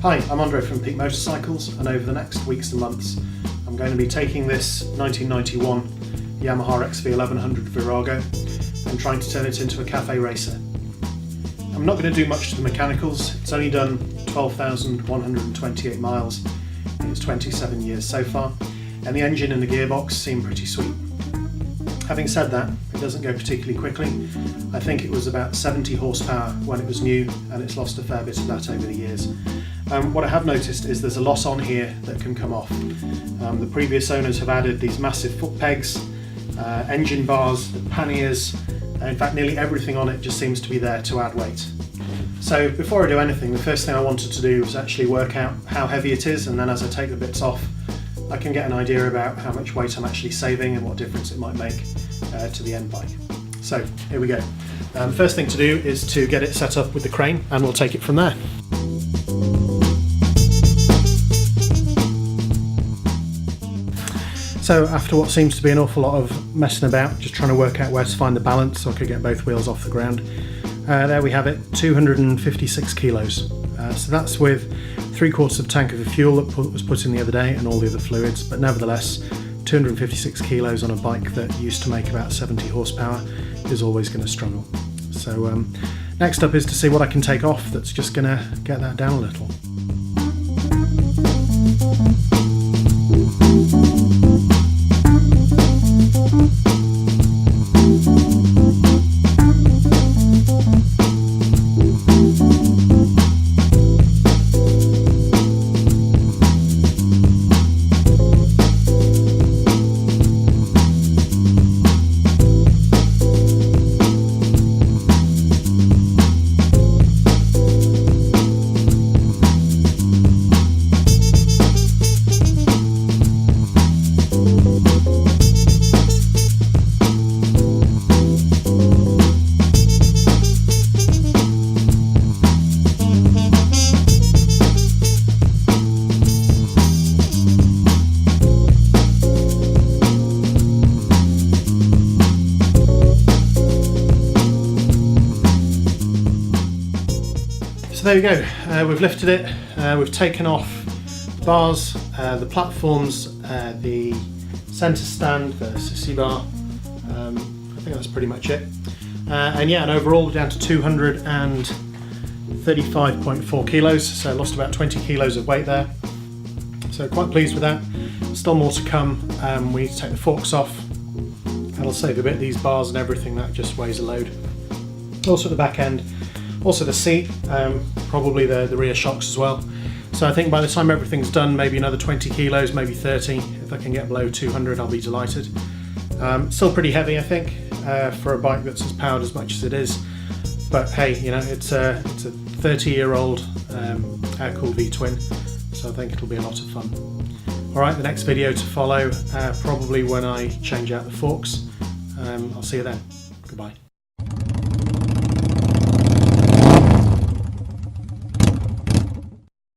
Hi, I'm Andre from Peak Motorcycles, and over the next weeks and months I'm going to be taking this 1991 Yamaha XV1100 Virago and trying to turn it into a cafe racer. I'm not going to do much to the mechanicals. It's only done 12,128 miles in its 27 years so far, and the engine and the gearbox seem pretty sweet. Having said that, it doesn't go particularly quickly. I think it was about 70 horsepower when it was new, and it's lost a fair bit of that over the years. What I have noticed is there's a lot on here that can come off. The previous owners have added these massive foot pegs, engine bars, panniers, in fact nearly everything on it just seems to be there to add weight. So before I do anything, the first thing I wanted to do was actually work out how heavy it is, and then as I take the bits off I can get an idea about how much weight I'm actually saving and what difference it might make to the end bike. So here we go. The first thing to do is to get it set up with the crane, and we'll take it from there. So after what seems to be an awful lot of messing about, just trying to work out where to find the balance so I could get both wheels off the ground, there we have it, 256 kilos. So that's with 3/4 of tank of the fuel that was put in the other day and all the other fluids, but nevertheless 256 kilos on a bike that used to make about 70 horsepower is always going to struggle. So next up is to see what I can take off that's just going to get that down a little. So there we go, we've lifted it, we've taken off the bars, the platforms, the centre stand, the sissy bar, I think that's pretty much it. And yeah, and overall down to 235.4 kilos, so lost about 20 kilos of weight there. So quite pleased with that. Still more to come. We need to take the forks off. That'll save a bit. These bars and everything, that just weighs a load. Also at the back end, also the seat, probably the rear shocks as well. So I think by the time everything's done, maybe another 20 kilos, maybe 30. If I can get below 200, I'll be delighted. Still pretty heavy, I think, for a bike that's as powered as much as it is. But hey, you know, it's a 30-year-old air-cooled V-twin, so I think it'll be a lot of fun. All right, the next video to follow, probably when I change out the forks. I'll see you then. Goodbye.